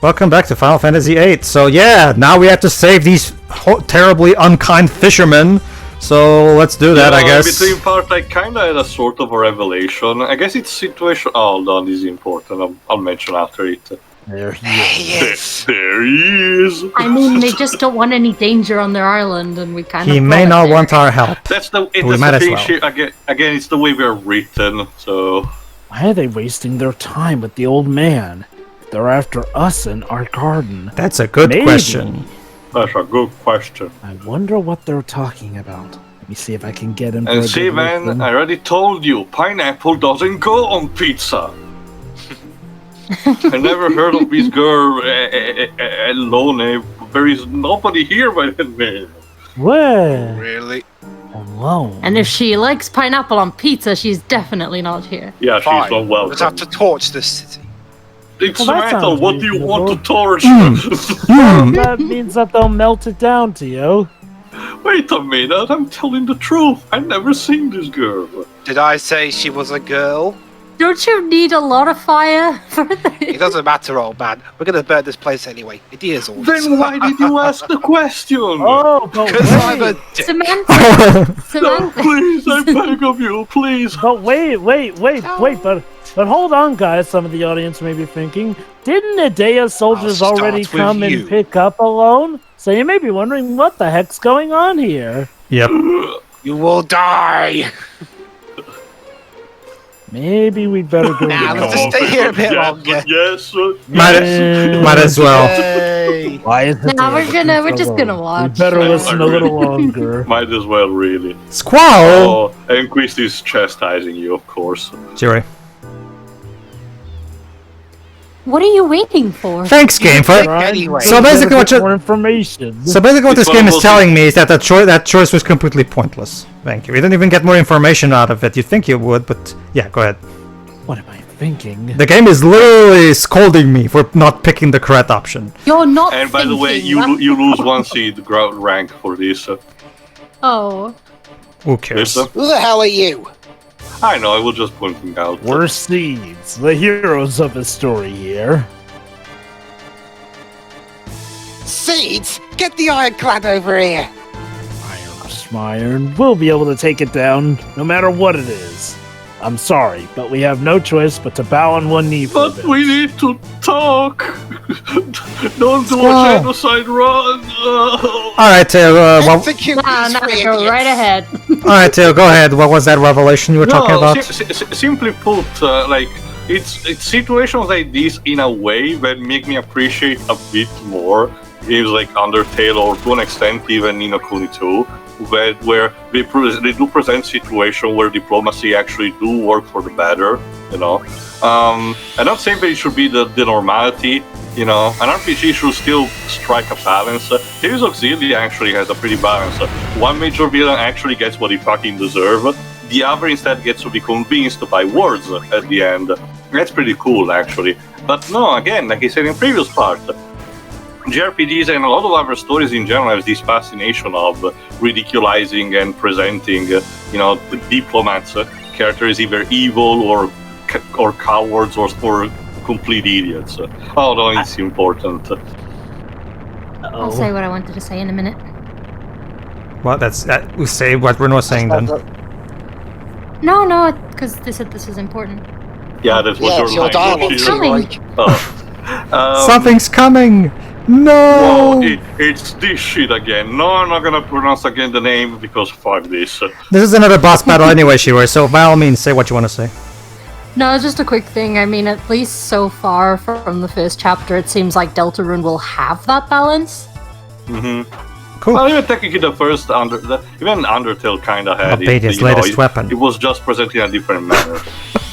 Welcome back to Final Fantasy VIII. So yeah, now we have to save these terribly unkind fishermen. So let's do that, I guess. Between part, I kinda had a sort of a revelation. I guess it's situation. Oh, hold on, this is important. I'll mention after it. There he is. There he is. I mean, they just don't want any danger on their island, and we kind of. He may not want our help. That's the thing. Well. Again, it's the way we're written. So why are they wasting their time with the old man? They're after us in our garden. That's a good question. That's a good question. I wonder what they're talking about. Let me see if I can get him. And see, man, I already told you, pineapple doesn't go on pizza. I never heard of this girl alone. There is nobody here by that name. Where? Really? Alone. And if she likes pineapple on pizza, she's definitely not here. Yeah, she's Fine. not welcome. Let's have to torch this city. It's Well, that metal. sounds What do you want to torch? That means that they'll melt it down to you. Wait a minute, I'm telling the truth. I've never seen this girl. Did I say she was a girl? Don't you need a lot of fire for this? It doesn't matter, old man. We're gonna burn this place anyway. It is all. Then why did you ask the question? Oh, but Because I'm a wait. dick. Samantha! No, Samantha! please, I beg of you, please. But wait, but hold on, guys. Some of the audience may be thinking, didn't Adea's soldiers I'll start already with come you. and pick up alone? So you may be wondering what the heck's going on here. Yep. You will die. Maybe we'd better go. Nah, let's just stay here a bit longer. Yes. Might as well. Yay. Why is it Now there? we're just gonna watch. We better listen a little Really. longer. Might as well, really. Squall! Oh, and Quist is chastising you, of course. Jerry. What are you waiting for? Thanks, game, for... Anyway. So basically what more information. So basically what It's this game is almost- telling me is that that choice was completely pointless. Thank you. We didn't even get more information out of it. You'd think you would, but yeah, go ahead. What am I thinking? The game is literally scolding me for not picking the correct option. You're not And by the way, thinking, you lose one seed rank for this. Oh. Who cares? Lisa? Who the hell are you? I know, I was just pointing out. We're Seeds, the heroes of the story here. Seeds? Get the ironclad over here. Iron, we'll be able to take it down, no matter what it is. I'm sorry, but we have no choice but to bow on one knee for a But bit. we need to talk. Don't do Squall. a genocide run. Alright, Tail, Execute these Nah, three go idiots. right ahead. alright, Tail, go ahead. What was that revelation you were talking about? Simply put, like it's situations like this in a way that make me appreciate a bit more games like Undertale, or to an extent even Ni no Kuni 2, where they do present situations where diplomacy actually do work for the better, you know. I'm not saying that it should be the normality, you know. An RPG should still strike a balance. Tales of Xillia actually has a pretty balance. One major villain actually gets what he fucking deserves. The other instead gets to be convinced by words at the end. That's pretty cool, actually. But no, again, like I said in previous part, JRPGs and a lot of other stories in general have this fascination of ridiculizing and presenting, you know, the diplomats characters either evil or cowards or complete idiots. Although it's important. I'll say what I wanted to say in a minute. Well, we say what Ren was saying then. No, because they said this is important. Yeah, that's what Yeah, it's your line dialogue. is. Coming. Something's coming! No! Whoa, it's this shit again. No, I'm not gonna pronounce again the name because fuck this. This is another boss battle anyway, Shiver, so by all means, say what you want to say. No, just a quick thing. I mean, at least so far from the first chapter, it seems like Deltarune will have that balance. Cool. Well, even technically the first even Undertale kinda had Galbadian's you know, latest weapon. It was just presented in a different manner.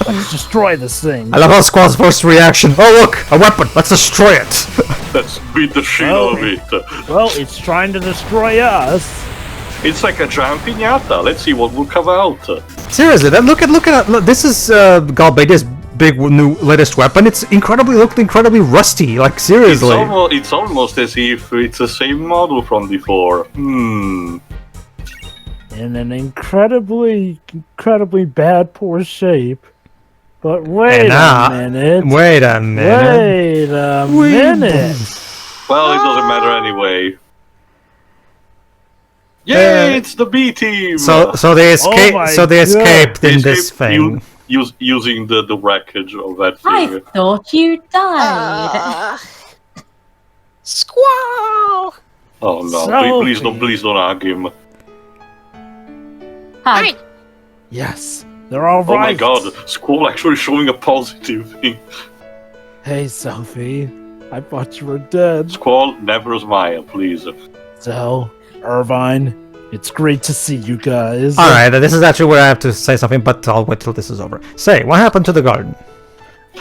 Let's destroy this thing. I love how Squall's first reaction. Oh look, a weapon, let's destroy it! Let's beat the shit Oh. out of it. Well, it's trying to destroy us. It's like a giant piñata. Let's see what will come out. Seriously, look at this is Galbadian's big new latest weapon. It's looked incredibly rusty, like seriously. It's almost as if it's the same model from before. In an incredibly bad, poor shape. But wait And now- a minute. Wait a minute. Wait a minute. Well, it doesn't matter anyway. Yay, it's the B team! So they escaped. my so they God. escaped They in this escaped thing. using the wreckage of that I thing. thought you died. Squall! Oh no, Selphie. please don't argue. Hi. Yes, they're all right. Oh my god, Squall actually showing a positive thing. Hey, Selphie. I thought you were dead. Squall, never smile, please. So, Irvine, it's great to see you guys. All right, this is actually where I have to say something, but I'll wait till this is over. Say, what happened to the garden? We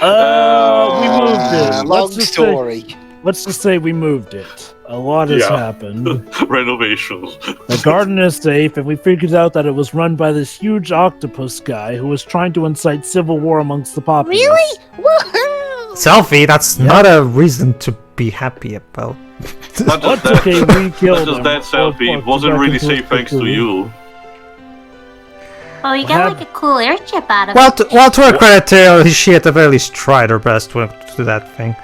moved it. Long story. Let's just say we moved it. A lot has Yeah. happened. Renovations. The garden is safe, and we figured out that it was run by this huge octopus guy who was trying to incite civil war amongst the populace. Really? Woohoo! Selphie, that's not a reason to be happy about. Not just That's that, okay, we killed not just him. that Selphie. It wasn't really safe thanks to you. Well, you What got happened? like a cool airship out of Well, it. well, to her credit, she at the very least tried her best to do that thing.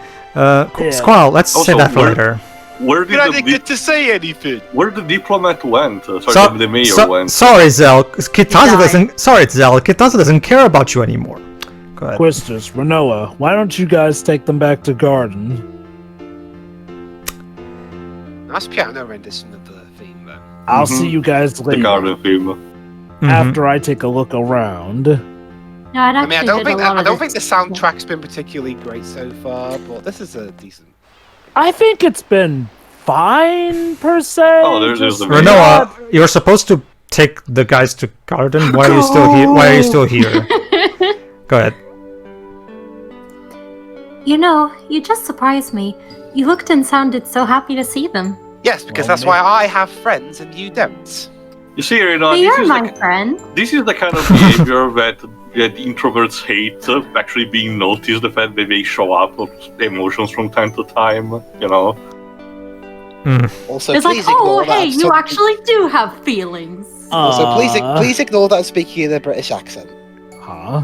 Squall, let's Also, say that for where- later. Where did I the didn't get to say anything. where the diplomat went? Sorry, the mayor went. Sorry, Zel. Kitana died. doesn't. Sorry, Zel. Kitana doesn't care about you anymore. Go ahead. Quistis, Renoa, why don't you guys take them back to garden? Nice piano rendition of the theme, though. I'll Mhm. see you guys The later. garden theme. Mhm. After I take a look around. No, I'd I mean, actually did a lot I of don't think this. the soundtrack's been particularly great so far, but this is a decent. I think it's been fine per se. Oh, there's just the Renoa, you're supposed to take the guys to garden. Why are you still here? Why are you still here? Go ahead. You know, you just surprised me. You looked and sounded so happy to see them. Yes, because Well, that's why I have friends and you don't. You see, Rena, But this you're is my the friend. this is the kind of behavior that introverts hate. Actually, being noticed, the fact that they show up with emotions from time to time. You know. Also, It's like, please oh, ignore that. hey, I'm you talking- actually do have feelings. Also, Aw. please ignore that I'm speaking in a British accent. Huh?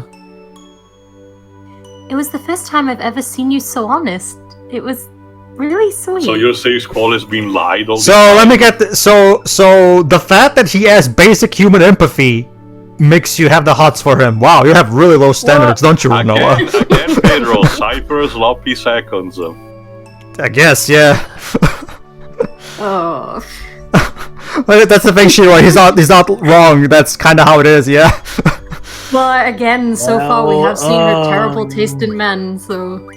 It was the first time I've ever seen you so honest. It was really sweet. So you're saying Squall has been lied all So this time? let me get so the fact that he has basic human empathy makes you have the hots for him. Wow, you have really low standards, don't you, Renoa? Again, Pedro, Cypher's sloppy seconds. I guess, yeah. Oh. Well, that's the thing, Shiro. He's not wrong. That's kind of how it is, yeah. Well, again, so far we have seen her terrible um, taste in men, so...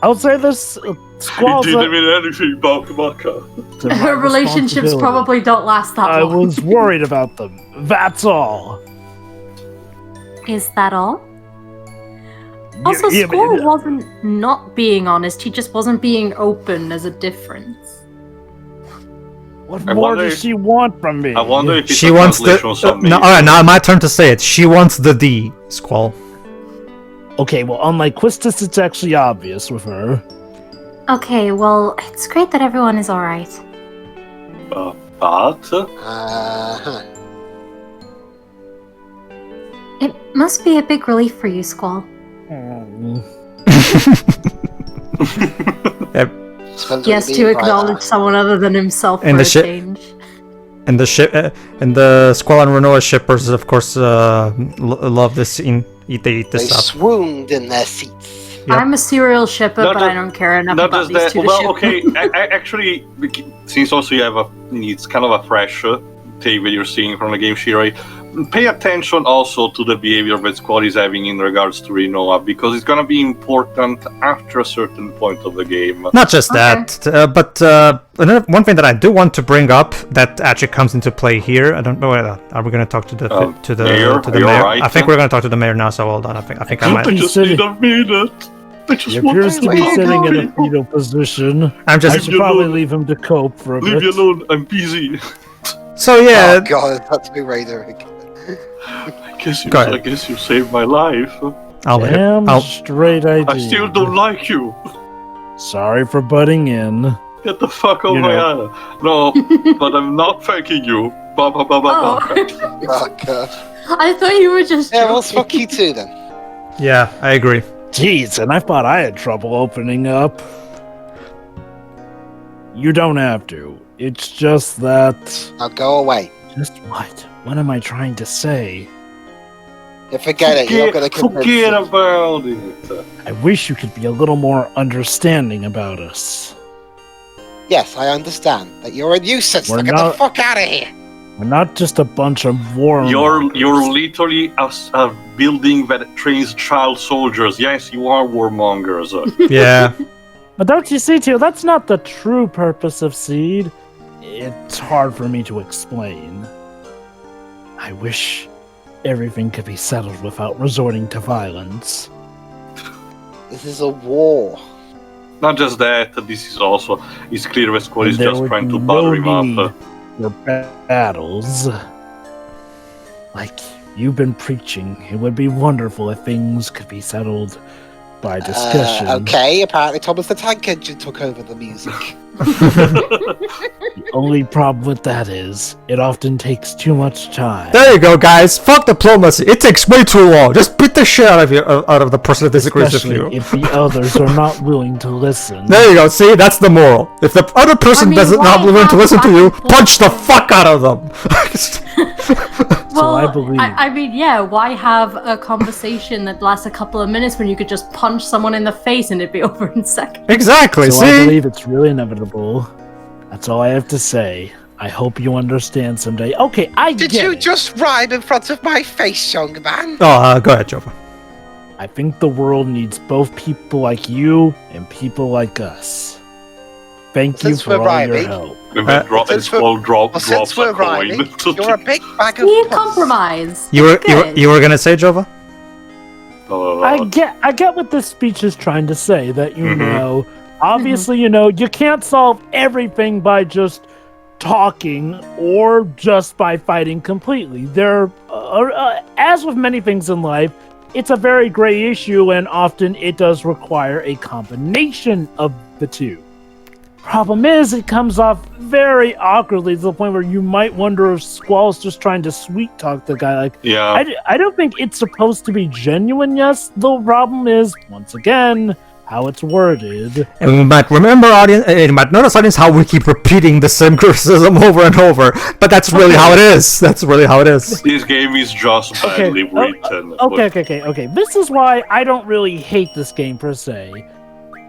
I'll say this. He Squall's didn't mean anything, Bakamaka. to my Her relationships responsibility. probably don't last that I long. was worried about them. That's all. Is that all? Also, Yeah, but- Squall wasn't not being honest, he just wasn't being open as a difference. What I more wonder does if- she want from me? I wonder if it's She a wants the. translation of something. No, alright, now my turn to say it. She wants the D, Squall. Okay, well, unlike Quistis, it's actually obvious with her. Okay, well, it's great that everyone is alright. But Uh-huh. It must be a big relief for you, Squall. Depends Yes, what to you mean by acknowledge someone other than himself And for the a ship- change. And the ship, and the Squall and Renoa shippers, of course, love this scene. They eat that. this They up. swooned in their seats. Yep. I'm a serial shipper, Not but just- I don't care enough not about just these that. two to Well, ship. okay. Actually, since also you have it's kind of a fresh take that you're seeing from the game, Shirai. Pay attention also to the behavior that Squall is having in regards to Renoa, because it's gonna be important after a certain point of the game. Not just Okay. that, but one thing that I do want to bring up that actually comes into play here. I don't know. Are we going to talk to the Mayor? to the Are you mayor? alright? I think we're going to talk to the mayor now. So hold on. I think I might. I just need a minute. I just He want appears to be talk sitting in a people. fetal position. I'm I just. should you probably alone. leave him to cope for a Leave me bit. alone. I'm busy. So yeah. Oh god, that's me Raider again. Go ahead. I guess you saved my life. I'll wait. Damn I'll, straight I I still don't like you. Sorry for butting in. Get the fuck out You of my know. eye. No, but I'm not thanking you. Ba ba ba ba ba. Oh. Oh god. I thought you were just Yeah, well, joking. fuck you too then. Yeah, I agree. Jeez, and I thought I had trouble opening up. You don't have to. It's just that... Now go away. Just what? What am I trying to say? You forget it. You're not going to convince Forget me. about it. I wish you could be a little more understanding about us. Yes, I understand that you're a nuisance. We're Now get not- the fuck out of here. We're not just a bunch of war You're mongers. literally a building that trains child soldiers. Yes, you are warmongers. Yeah. But don't you see, too, that's not the true purpose of Seed. It's hard for me to explain. I wish everything could be settled without resorting to violence. This is a war. Not just that, this is also, it's clear the squad is And there just would trying to be butter no him up. For battles. Like you've been preaching, it would be wonderful if things could be settled by discussion. Okay, apparently Thomas the Tank Engine took over the music. The only problem with that is, it often takes too much time. There you go, guys. Fuck diplomacy. It takes way too long. Just beat the shit out of the person that disagrees with Especially you. if the others are not willing to listen. There you go. See, that's the moral. If the other person I mean, doesn't not why willing to have listen to you, back and punch the forth? fuck out of them. Well, I believe- I mean, yeah, why have a conversation that lasts a couple of minutes when you could just punch someone in the face and it'd be over in seconds? Exactly. So I See. believe it's really inevitable. That's all I have to say. I hope you understand someday. Okay, I Did get you it. just rhyme in front of my face, young man? Oh, go ahead, Jova. I think the world needs both people like you and people like us. Thank you Since for we're all your rhyming- help. Since we're- Drops Since we're a coin. rhyming, you're a big bag of See, puss. compromise. You were Good. you were gonna say, Jova? I get what this speech is trying to say, that you Mhm. know, obviously, you know, you can't solve everything by just talking or just by fighting completely. As with many things in life, it's a very gray issue, and often it does require a combination of the two. Problem is, it comes off very awkwardly to the point where you might wonder if Squall's just trying to sweet talk the guy. Like, Yeah. I don't think it's supposed to be genuine, yes. The problem is, once again, how it's worded. And we might remember, audience, and you might notice, audience, how we keep repeating the same criticism over and over. But that's really how it is. That's really how it is. This game is just badly written. Okay. This is why I don't really hate this game per se.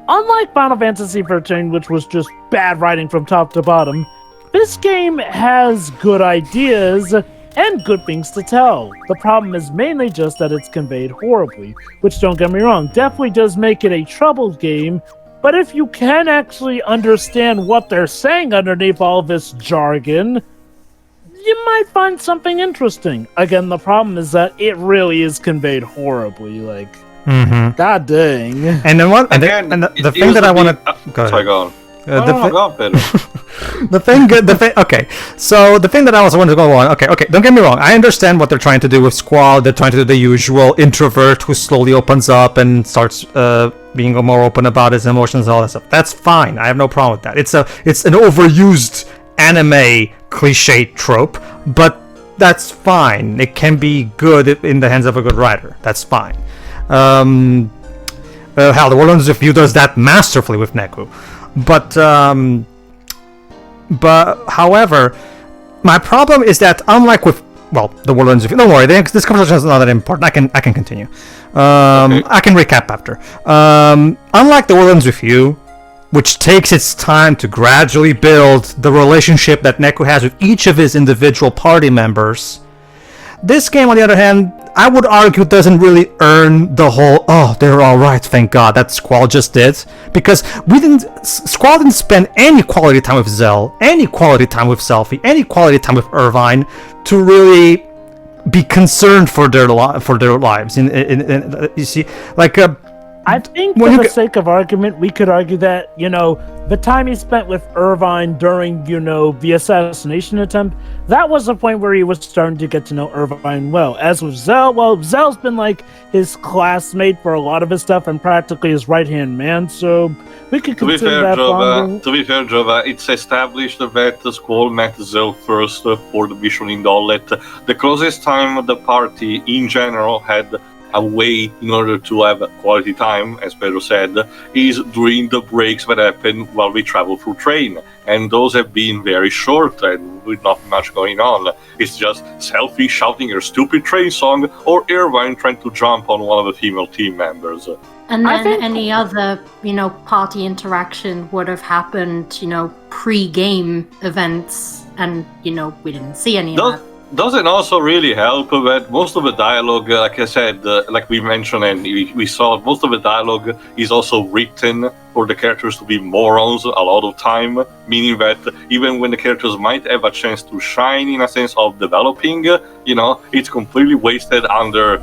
Unlike Final Fantasy XIII, which was just bad writing from top to bottom, this game has good ideas and good things to tell. The problem is mainly just that it's conveyed horribly, which, don't get me wrong, definitely does make it a troubled game, but if you can actually understand what they're saying underneath all this jargon, you might find something interesting. Again, the problem is that it really is conveyed horribly, like, Mm-hmm. god dang. And then what? And, Again, the it thing that I usually- want to go Sorry, ahead. go on. The thi- Go on, Pedro. the thing. Okay, so the thing that I also want to go on. Okay. Don't get me wrong. I understand what they're trying to do with Squall. They're trying to do the usual introvert who slowly opens up and starts being more open about his emotions and all that stuff. That's fine. I have no problem with that. It's an overused anime cliche trope, but that's fine. It can be good in the hands of a good writer. That's fine. Hell, the Warlords of View does that masterfully with Neku. But however, my problem is that unlike with the Warlords of View, don't worry, this conversation is not that important. I can continue. Okay. I can recap after. Unlike the Warlords of View, which takes its time to gradually build the relationship that Neku has with each of his individual party members, this game, on the other hand, I would argue doesn't really earn the whole, oh, they're alright, thank God, that Squall just did. Because Squall didn't spend any quality time with Zell, any quality time with Selphie, any quality time with Irvine to really be concerned for their lives. You see, like, I think When for you the get- sake of argument, we could argue that, you know, the time he spent with Irvine during, you know, the assassination attempt, that was the point where he was starting to get to know Irvine well. As with Zell, well, Zell's been like his classmate for a lot of his stuff and practically his right-hand man, so we could To be consider fair, that bonding. Jova, it's established that the Squall met Zell first for the mission in Dollet. The closest time the party in general had a way in order to have quality time, as Pedro said, is during the breaks that happen while we travel through train. And those have been very short and with not much going on. It's just Selphie shouting her stupid train song or Irvine trying to jump on one of the female team members. And I then think- any other, party interaction would have happened, pre-game events, and, we didn't see any of that. Doesn't also really help that most of the dialogue, like I said, like we mentioned and we saw, most of the dialogue is also written for the characters to be morons a lot of time, meaning that even when the characters might have a chance to shine in a sense of developing, it's completely wasted under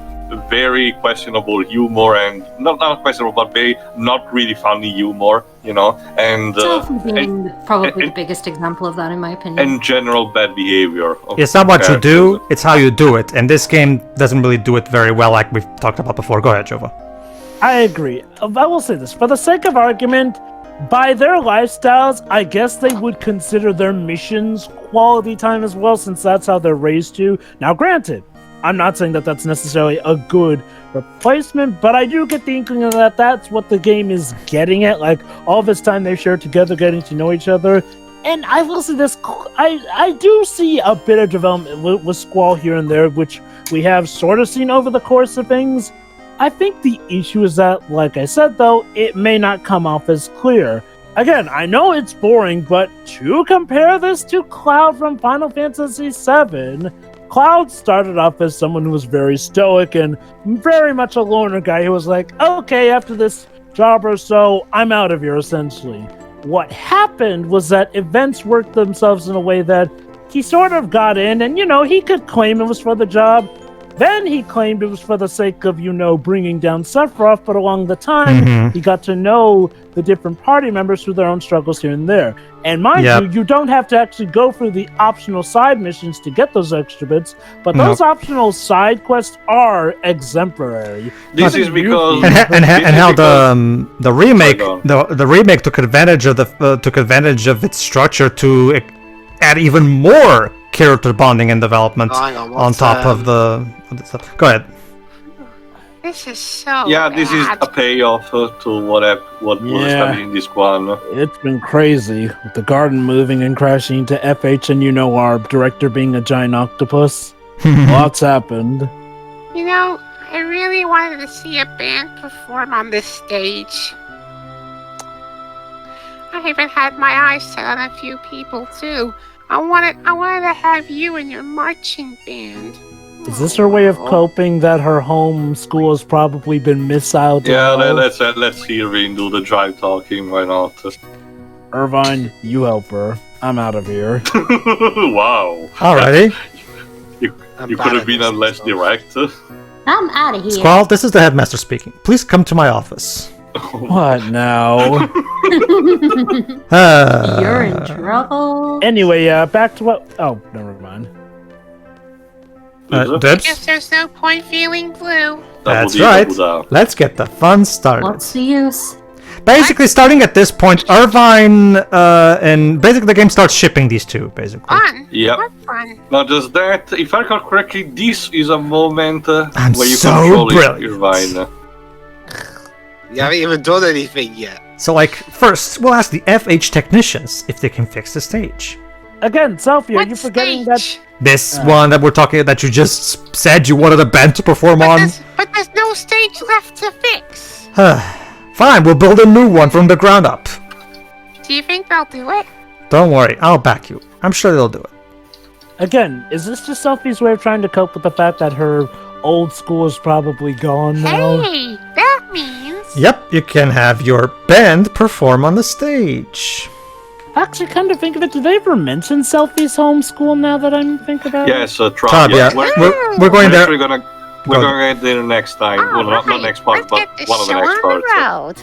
very questionable humor and not questionable, but very not really funny humor, and Selphie being probably the biggest example of that, in my opinion. and general bad behavior. It's not what you do, it's how you do it. And this game doesn't really do it very well, like we've talked about before. Go ahead, Jova. I agree. I will say this. For the sake of argument, by their lifestyles, I guess they would consider their missions quality time as well, since that's how they're raised to. Now, granted, I'm not saying that that's necessarily a good replacement, but I do get the inkling that that's what the game is getting at. Like, all this time they share together, getting to know each other. And I will say this, I do see a bit of development with Squall here and there, which we have sort of seen over the course of things. I think the issue is that, like I said, though, it may not come off as clear. Again, I know it's boring, but to compare this to Cloud from Final Fantasy VII, Cloud started off as someone who was very stoic and very much a loner guy who was like, okay, after this job or so, I'm out of here, essentially. What happened was that events worked themselves in a way that he sort of got in, and, he could claim it was for the job. Then he claimed it was for the sake of, bringing down Sephiroth, but along the time, he got to know the different party members through their own struggles here and there. And mind you, you don't have to actually go through the optional side missions to get those extra bits, but those optional side quests are exemplary. This is because And how the remake the remake took advantage of its structure to add even more character bonding and development on top of the stuff. Go ahead. This is so this is bad. a payoff to what was happening in this one. It's been crazy, with the garden moving and crashing into FH and our director being a giant octopus. Lots happened. I really wanted to see a band perform on this stage. I even had my eyes set on a few people too. I wanted to have you in your marching band. Is this her way of coping that her home school has probably been missiled? Yeah, let's see Irvine do the drive talking. Why not? Irvine, you help her. I'm out of here. Wow. Alrighty. You could have been less direct. I'm out of here. Squall, this is the headmaster speaking. Please come to my office. What now? You're in trouble. Anyway, back to what... Oh, never mind. Dibs? Guess there's no point feeling blue. That's right. Let's get the fun started. What's the use? Basically, starting at this point, Irvine and basically the game starts shipping these two, basically. Fun. Yep. What fun. Not just that, if I recall correctly, this is a moment I'm where you so control brilliant. Irvine. You haven't even done anything yet. So, first, we'll ask the FH technicians if they can fix the stage. Again, Selphie, are What you forgetting stage? This one that we're talking, that you just said you wanted a band to perform on? But there's no stage left to fix. Fine, we'll build a new one from the ground up. Do you think they'll do it? Don't worry, I'll back you. I'm sure they'll do it. Again, is this just Selphie's way of trying to cope with the fact that her old school is probably gone now? Hey, that means... Yep, you can have your band perform on the stage. Actually, come to think of it, did they ever mention Selphie's home school now that I'm thinking about it? Yes, Trump. Todd, yeah, we're going there. We're gonna get there next time. Well, not next part, but one of the next parts.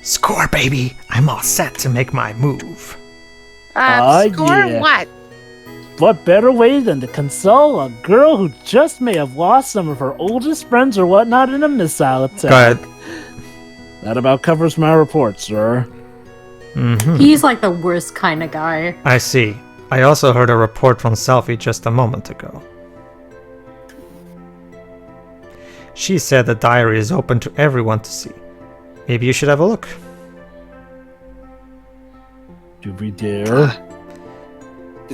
Score, baby! I'm all set to make my move. Score yeah. what? What better way than to console a girl who just may have lost some of her oldest friends or whatnot in a missile attack? Go ahead. That about covers my report, sir. Mm-hmm. He's like the worst kind of guy. I see. I also heard a report from Selphie just a moment ago. She said the diary is open to everyone to see. Maybe you should have a look. Do we dare?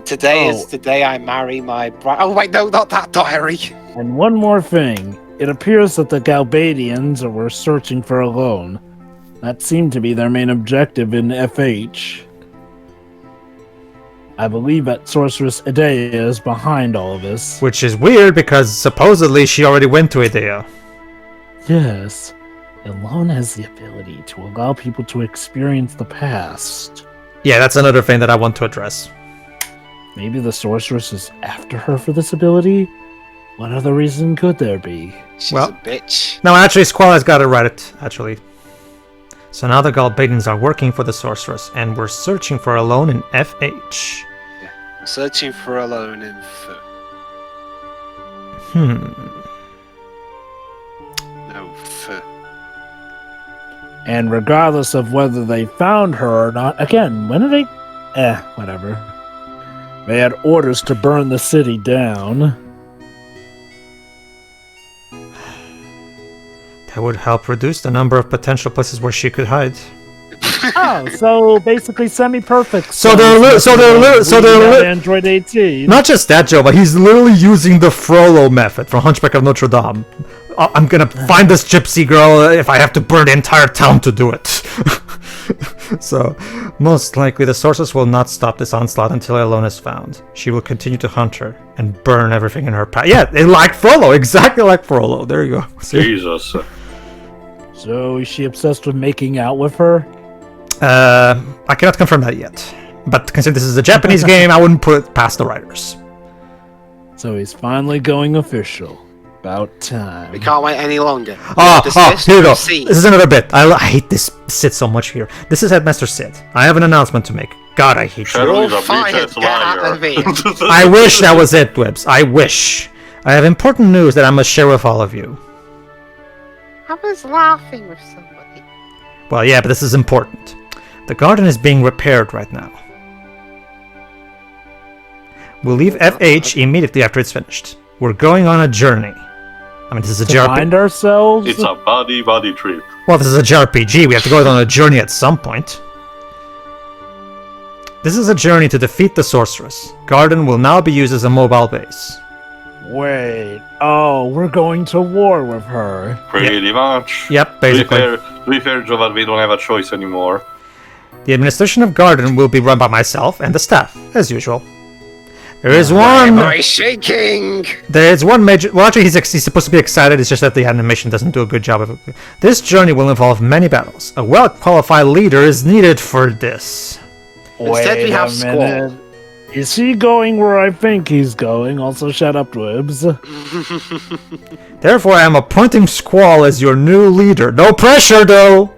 Today is the day I marry my bride. Oh wait, no, not that diary. And one more thing. It appears that the Galbadians were searching for a loan. That seemed to be their main objective in FH. I believe that Sorceress Idea is behind all of this. Which is weird because supposedly she already went to Idea. Yes. The loan has the ability to allow people to experience the past. Yeah, that's another thing that I want to address. Maybe the Sorceress is after her for this ability? What other reason could there be? She's Well- a bitch. No, actually, Squall has got it right, actually. So now the Galbadians are working for the Sorceress, and we're searching for a loan in FH. Searching for a loan in No, And regardless of whether they found her or not, again, when did they... whatever. They had orders to burn the city down. That would help reduce the number of potential places where she could hide. Oh, so basically semi-perfect. So they're Android 18. Not just that, Joe, but he's literally using the Frollo method from Hunchback of Notre Dame. I'm gonna find this gypsy girl if I have to burn the entire town to do it. So, most likely the Sorceress will not stop this onslaught until Elona is found. She will continue to hunt her and burn everything in her path. Yeah, like Frollo, exactly like Frollo. There you go. See? Jesus. So is she obsessed with making out with her? I cannot confirm that yet. But considering this is a Japanese game, I wouldn't put it past the writers. So he's finally going official. About time. we can't wait any longer. Here we go. Proceed. This is another bit. I hate this Sid so much here. This is Headmaster Sid. I have an announcement to make. God, I hate you. Shadow is a fired. bitch-ass Get out of liar. here. I wish that was it, Wibbs. I wish. I have important news that I must share with all of you. I was laughing with somebody. Well, yeah, but this is important. The garden is being repaired right now. We'll leave FH immediately after it's finished. We're going on a journey. I mean, this is a To JRPG. find ourselves? It's a body trip. Well, this is a JRPG. We have to go on a journey at some point. This is a journey to defeat the Sorceress. Garden will now be used as a mobile base. Wait. Oh, we're going to war with her. Pretty much. Yep, basically. To be fair, Jovan, we don't have a choice anymore. The administration of Garden will be run by myself and the staff, as usual. There is Am one. I shaking? There's one major. Well, actually, he's supposed to be excited. It's just that the animation doesn't do a good job of it. This journey will involve many battles. A well-qualified leader is needed for this. Instead, we Wait have a Squall. minute. Is he going where I think he's going? Also, shut up, Dwibs. Therefore, I am appointing Squall as your new leader. No pressure, though.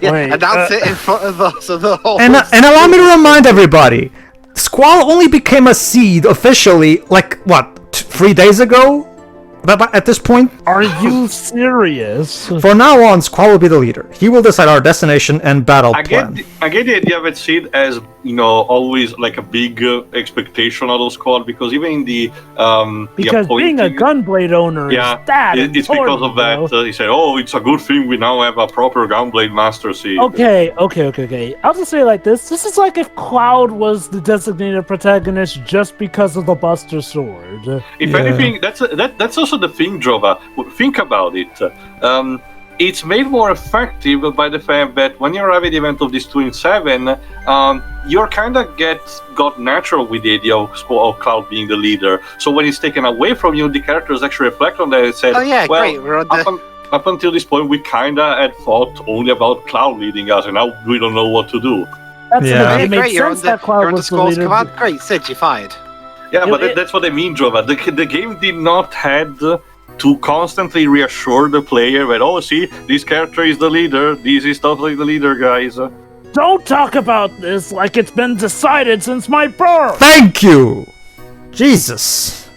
Yeah, Wait, announce it in front of us of the whole. And allow me to remind everybody, Squall only became a seed officially, like, what, 3 days ago? At this point? Are you serious? For now on, Squall will be the leader. He will decide our destination and battle plan. I get the idea of Sid as, always like a big expectation of those squad, because even in the Because being a Gunblade owner is that it's because of that. He said, "Oh, it's a good thing we now have a proper Gunblade Master Sid." Okay. I'll just say it like this. This is like if Cloud was the designated protagonist just because of the Buster Sword. If anything, that's also the thing, Jova. Think about it. It's made more effective by the fact that when you arrive at the event of this 2 in 7, you're kind of got natural with the idea of Cloud being the leader. So when it's taken away from you, the characters actually reflect on that and said, Oh yeah, well, great. We're on the. up until this point, we kind of had thought only about Cloud leading us, and now we don't know what to do. That's Yeah. it Great, makes you're on sense the, that Cloud you're on the was the Squall's leader. command. Great, Sid, you're fired. Yeah, but It- that's what I mean, Jova. The game did not had to constantly reassure the player that, oh, see, this character is the leader, this is totally the leader, guys. Don't talk about this like it's been decided since my birth. Thank you! Jesus.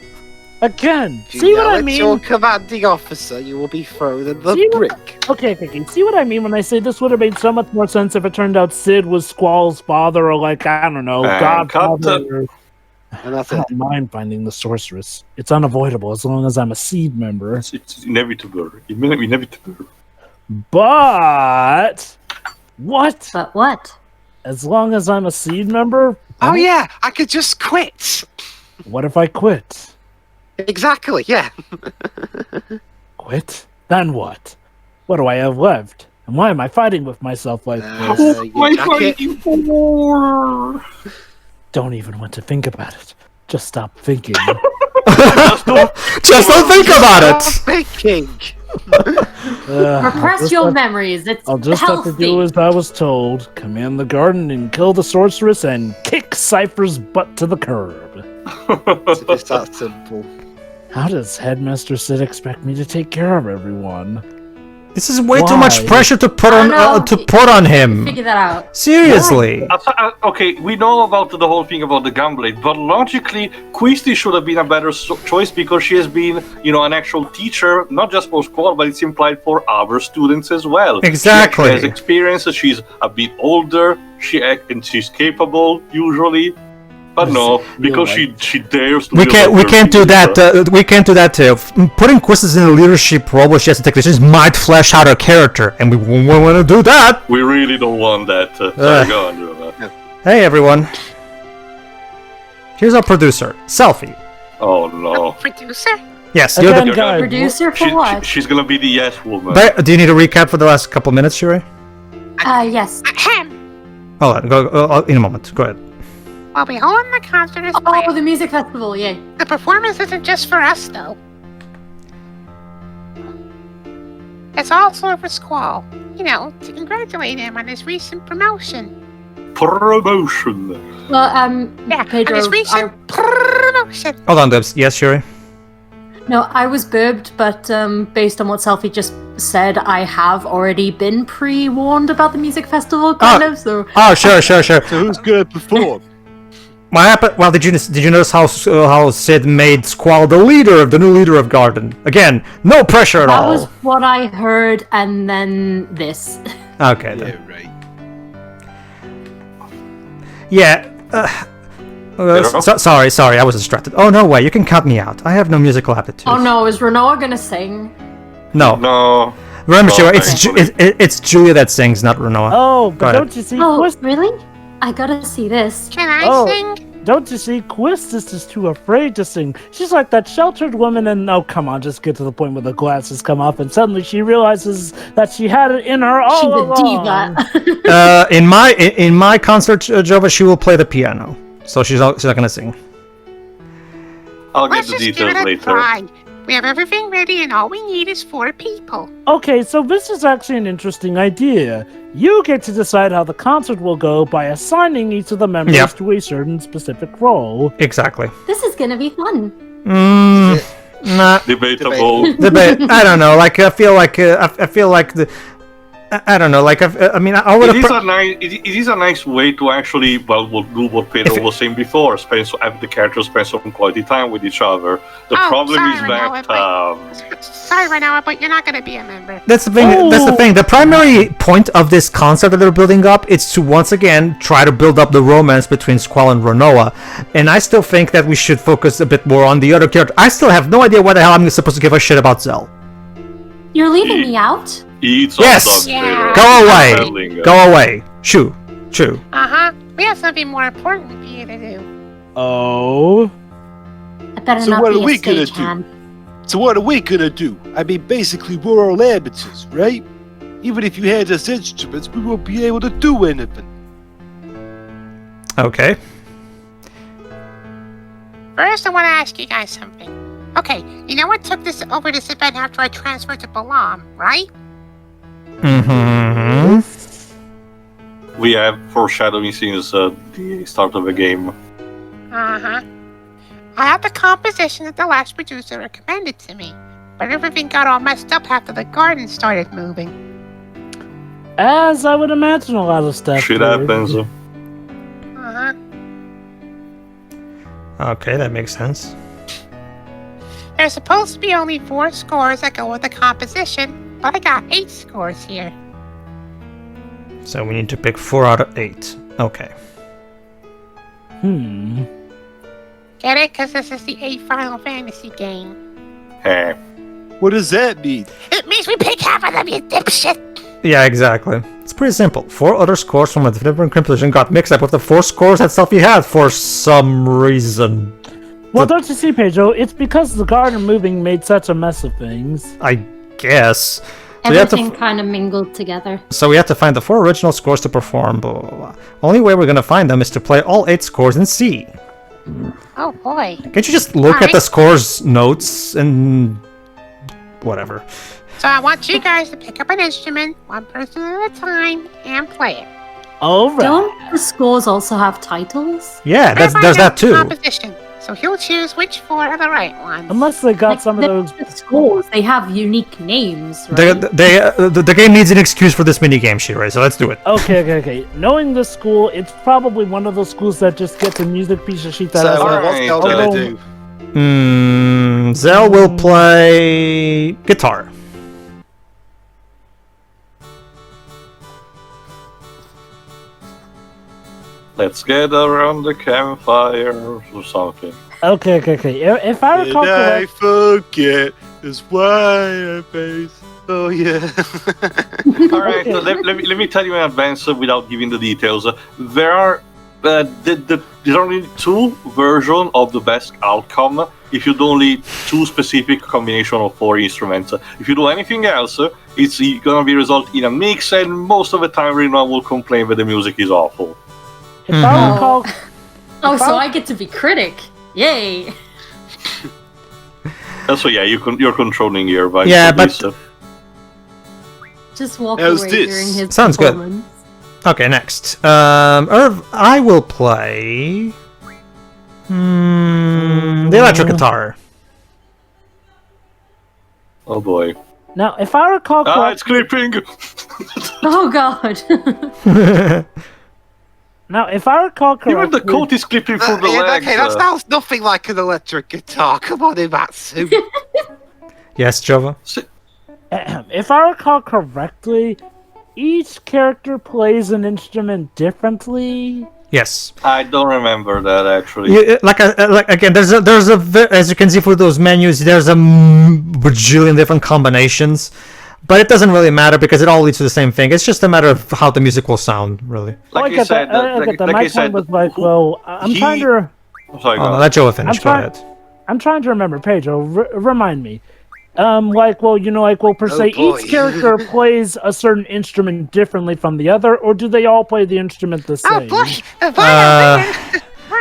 Again, If you see what yell I at mean? your commanding officer, you will be thrown in the See what- brick. Okay, see what I mean when I say this would have made so much more sense if it turned out Sid was Squall's father, or like, I don't know, Man, Godfather. And that's I it. don't mind finding the sorceress. It's unavoidable as long as I'm a seed member. It's inevitable. Inevitable. But what? But what? As long as I'm a seed member? Oh yeah, I could just quit. What if I quit? Exactly, yeah. Quit? Then what? What do I have left? And why am I fighting with myself like this? Your jacket. Don't even want to think about it. Just stop thinking. Just don't think about it. Thinking. Repress your memories. It's I'll just healthy. have to do as I was told. Command the garden and kill the sorceress and kick Cypher's butt to the curb. It's just that simple. How does Headmaster Sid expect me to take care of everyone? This is way too Why? much pressure to put I on know. put on him. Figure that out. Seriously. Okay, we know about the whole thing about the Gunblade, but logically, Quisty should have been a better choice because she has been, an actual teacher, not just for Squall, but it's implied for other students as well. Exactly. She has experience, she's a bit older, and she's capable, usually. But no, because she dares to We be can't do that. We can't do that. Putting Quistis in a leadership role where she has to take decisions might flesh out her character, and we won't want to do that. We really don't want that. Sorry, go on, Ruva. Hey everyone. Here's our producer, Selphie. Oh no. Producer? Yes, And you're then, the. guys, Producer for what? She's gonna be the yes woman. Do you need a recap for the last couple minutes, Shuri? Yes. Ahem. Hold on. Go in a moment. Go ahead. Well, we holding the concert is Oh, planned. the music festival, yay. The performance isn't just for us, though. It's also for Squall. To congratulate him on his recent promotion. Promotion. Well, Yeah, Pedro, on his recent promotion. Hold on, Debs. Yes, Shuri. No, I was burbed, but based on what Selphie just said, I have already been pre-warned about the music festival, kind of. So. Oh, sure. So who's good perform? What happened? Well, did you notice how Sid made Squall the new leader of Garden? Again, no pressure at That all. was what I heard, and then this. Okay. Then. right. Yeah. Sorry, I was distracted. Oh no way! You can cut me out. I have no musical aptitude. Oh no, is Renoa gonna sing? No. No. Remember, No, Shuri, thankfully. it's Julia that sings, not Renoa. Oh, Go but ahead. don't you see Oh, Quist? really? I gotta see this. Can I Oh. sing? Don't you see Quistis is too afraid to sing? She's like that sheltered woman, and oh come on, just get to the point where the glasses come off, and suddenly she realizes that she had it in her all She's along. a diva. In my concert, Jova, she will play the piano, so she's not gonna sing. I'll get Let's the just give details it a later. try. We have everything ready, and all we need is 4 people. Okay, so this is actually an interesting idea. You get to decide how the concert will go by assigning each of the members Yep. to a certain specific role. Exactly. This is gonna be fun. Nah. Debatable. Debate. I don't know. Like I feel like the. I don't know. Like I mean, I would It have. is a nice way to actually, we'll do what Pedro was saying before. Have the characters spend some quality time with each other. The Oh, problem sorry, is Renoa, that Sorry, Renoa, but you're not going to be a member. That's the thing. That's the thing. The primary point of this concept that they're building up is to once again try to build up the romance between Squall and Renoa, and I still think that we should focus a bit more on the other character. I still have no idea why the hell I'm supposed to give a shit about Zell. You're leaving me out? it's Yes! all done, Yeah. Pedro. Go away. Telling, Go away. Shoo. Shoo. Uh-huh. We have something more important for you to do. Oh? I better So not what be are we a gonna stagehand. So what are we gonna do? I mean, basically, we're all amateurs, right? Even if you hand us instruments, we won't be able to do anything. Okay. First, I want to ask you guys something. Okay, you know what took this over this event after I transferred to Balam, right? Mm-hmm. We have foreshadowing since the start of the game. Uh-huh. I had the composition that the last producer recommended to me, but everything got all messed up after the garden started moving. As I would imagine a lot of stuff. Shit did. happens. Uh-huh. Okay, that makes sense. There's supposed to be only 4 scores that go with the composition, but I got 8 scores here. So we need to pick 4 out of 8. Okay. Get it? Because this is the VIII Final Fantasy game. Hey. What does that mean? It means we pick half of them, you dipshit! Yeah, exactly. It's pretty simple. 4 other scores from a different composition got mixed up with the 4 scores that Selphie had for some reason. Well, don't you see, Pedro? It's because the garden moving made such a mess of things. I guess. So Everything kind of mingled together. So we have to find the 4 original scores to perform, blah, blah, blah. Only way we're gonna find them is to play all 8 scores in C. Oh boy. Can't you just look at the scores notes and... whatever. So I want you guys to pick up an instrument, one person at a time, and play it. Alright. Don't the scores also have titles? Yeah, there's Everybody that has too. Composition. So he'll choose which 4 are the right ones. Unless they got Like, some of those... the scores, they have unique names, right? The game needs an excuse for this mini game, Shirai, so let's do it. Okay. Knowing the school, it's probably one of those schools that just gets a music piece of sheet that So has Alright, what's Gal so- gonna do? Zell will play guitar. Let's get around the campfire or something. Okay. If I recall Did I correctly... forget this why I face? Oh yeah. Alright, so let me tell you in advance without giving the details. There are there's only 2 versions of the best outcome if you do only 2 specific combination of 4 instruments. If you do anything else, it's gonna be result in a mix, and most of the time Reno will complain that the music is awful. If I recall... Oh, so I get to be critic. Yay! So yeah, you're controlling your vibe. Yeah, for but- this, Just walk How's away this? during his Sounds good. performance. Okay, next. Irv, I will play... the electric guitar. oh boy. Now, if I recall It's correctly... clipping! Oh god. Now, if I recall correctly... Even the coat is clipping for the legs. Okay, that sounds nothing like an electric guitar. Come on, Imatsu. Yes, Jova? If I recall correctly, each character plays an instrument differently. Yes. I don't remember that actually. Like again, there's a as you can see through those menus, there's a bajillion different combinations, but it doesn't really matter because it all leads to the same thing. It's just a matter of how the music will sound, really. Like you said, My point was like, well, I'm trying to... Sorry, go Oh, no, on. let Jova finish. Go ahead. I'm trying to remember, Pedro. Remind me. Per se, boy. each character plays a certain instrument differently from the other, or do they all play the instrument the Oh same? boy!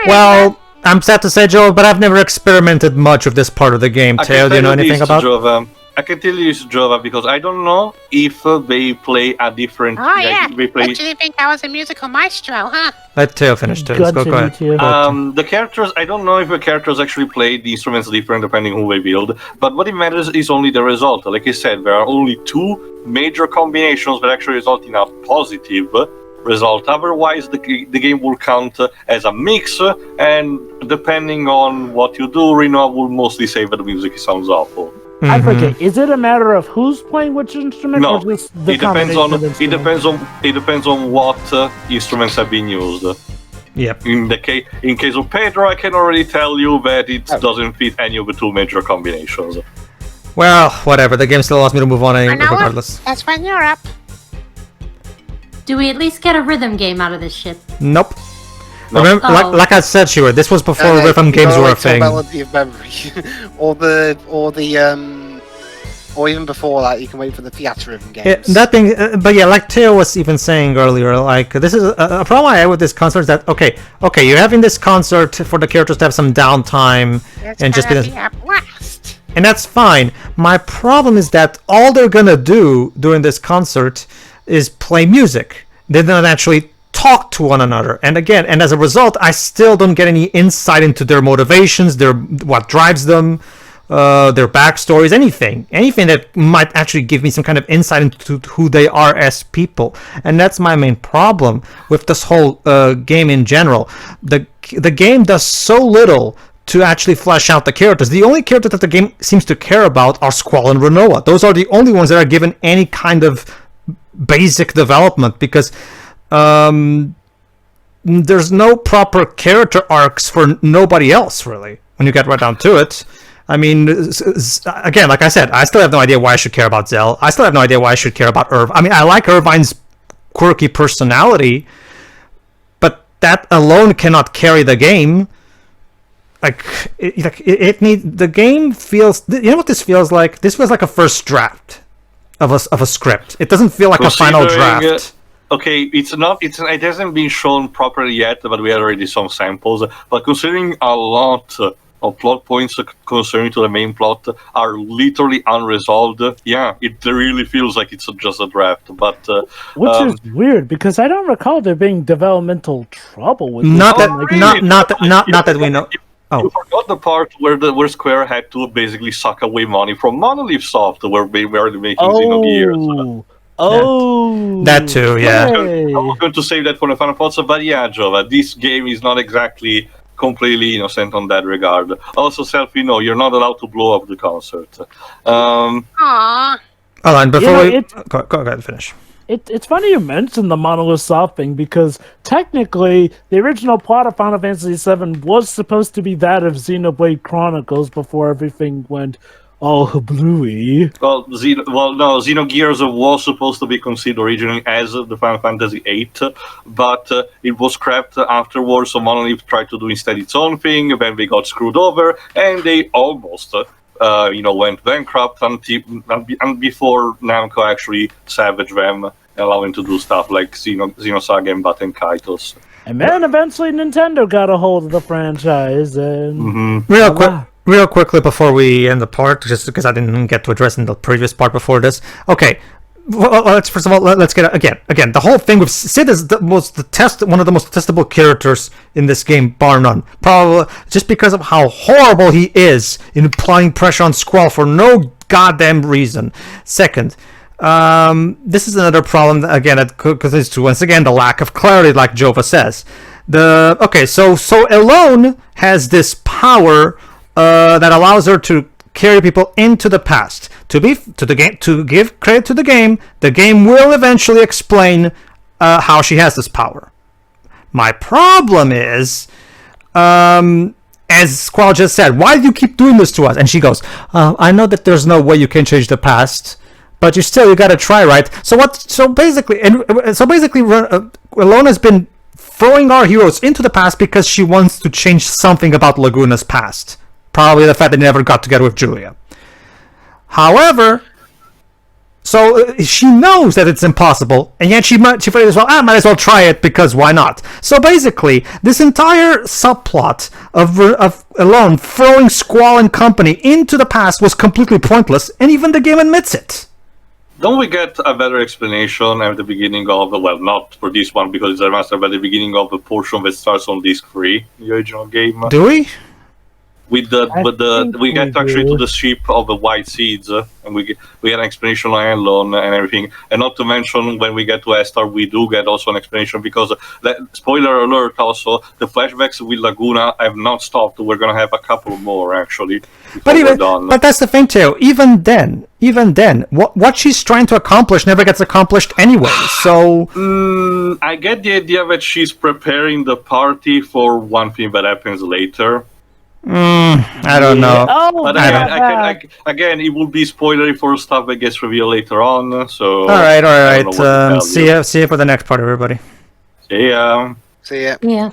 Well, I'm sad to say, Joe, but I've never experimented much with this part of the game. I Tail, can do you know tell anything this, about? Jova. I can tell you this, Jova, because I don't know if they play a different. Oh yeah! They play. What, you didn't think I was a musical maestro, huh? Let Tail finish. Tails. Go ahead. Too. The characters, I don't know if the characters actually play the instruments different depending who they build, but what it matters is only the result. Like I said, there are only 2 major combinations that actually result in a positive result. Otherwise, the game will count as a mix, and depending on what you do, Reno will mostly say that the music sounds awful. I forget. Is it a matter of who's playing which instrument, No, or just the it depends combination on of instruments? it depends on what instruments have been used. Yep. In case of Pedro, I can already tell you that it doesn't fit any of the 2 major combinations. Well, whatever. The game still allows me to move on I know it. regardless. That's when you're up. Do we at least get a rhythm game out of this shit? Nope. No. Remember, Oh. like I said, Shiva, this was before rhythm games were a thing. Melody of memory, or even before that, you can wait for the theatre rhythm games. Yeah, that thing, but yeah, like Theo was even saying earlier, like this is a problem I have with this concert is that okay, you're having this concert for the characters to have some downtime It's and just be, gonna be a blast. and that's fine. My problem is that all they're gonna do during this concert is play music. They don't actually talk to one another, and as a result, I still don't get any insight into their motivations, what drives them. Their backstories, anything that might actually give me some kind of insight into who they are as people, and that's my main problem with this whole game in general. The game does so little to actually flesh out the characters. The only characters that the game seems to care about are Squall and Renoa. Those are the only ones that are given any kind of basic development because there's no proper character arcs for nobody else, really, when you get right down to it. I mean, again, like I said, I still have no idea why I should care about Zell. I still have no idea why I should care about Irv. I mean, I like Irvine's quirky personality, but that alone cannot carry the game. The game feels. You know what this feels like? This feels like a first draft of a script. It doesn't feel like a final draft. Okay, it's not. It hasn't been shown properly yet, but we had already some samples. But considering a lot of plot points concerning to the main plot are literally unresolved, yeah, it really feels like it's just a draft. But which is weird because I don't recall there being developmental trouble with not this. that that we know. You forgot the part where Square had to basically suck away money from Monolith Soft, where they were making Xenogears. That too, yeah. Hey. I was going to save that for the final thoughts, but yeah, Jova, this game is not exactly completely innocent on that regard. Also, Selphie, no, you're not allowed to blow up the concert. Aww. Hold on, before You know, go ahead and finish. It's funny you mentioned the Monolith Soft thing because technically the original plot of Final Fantasy VII was supposed to be that of Xenoblade Chronicles before everything went all bluey. Well, no, Xenogears was supposed to be considered originally as the Final Fantasy VIII, but it was scrapped afterwards, so Monolith tried to do instead its own thing, then they got screwed over, and they almost went bankrupt and before Namco actually savaged them, allowing to do stuff like Xenosaga and Batten Kaitos. And then eventually Nintendo got a hold of the franchise and... Real quickly before we end the part, just because I didn't get to address in the previous part before this. Okay, well, let's get again. The whole thing with Sid is one of the most detestable characters in this game, bar none. Probably just because of how horrible he is in applying pressure on Squall for no goddamn reason. Second, this is another problem again because it's once again the lack of clarity, like Jova says. So Alone has this power that allows her to carry people into the past. To give credit to the game will eventually explain how she has this power. My problem is, as Squall just said, why do you keep doing this to us? And she goes, I know that there's no way you can change the past, but you gotta try, right? So basically, Alone has been throwing our heroes into the past because she wants to change something about Laguna's past. Probably the fact that they never got together with Julia. However, so she knows that it's impossible, and yet she figures, well, might as well try it because why not? So basically, this entire subplot of Alone throwing Squall and company into the past was completely pointless, and even the game admits it. Don't we get a better explanation at the beginning of, well, not for this one because it's a remaster, but at the beginning of the portion that starts on disc 3, the original game? Do we? We get actually to the ship of the White Seeds, and we get an explanation on Alone and everything. And not to mention, when we get to Estar, we do get also an explanation because, spoiler alert, also the flashbacks with Laguna have not stopped. We're gonna have a couple more actually. But that's the thing too. Even then, what she's trying to accomplish never gets accomplished anyway. So I get the idea that she's preparing the party for one thing that happens later. I don't know. But again, it will be spoilery for stuff that gets revealed later on. So all right. See ya for the next part, everybody. See ya. Yeah.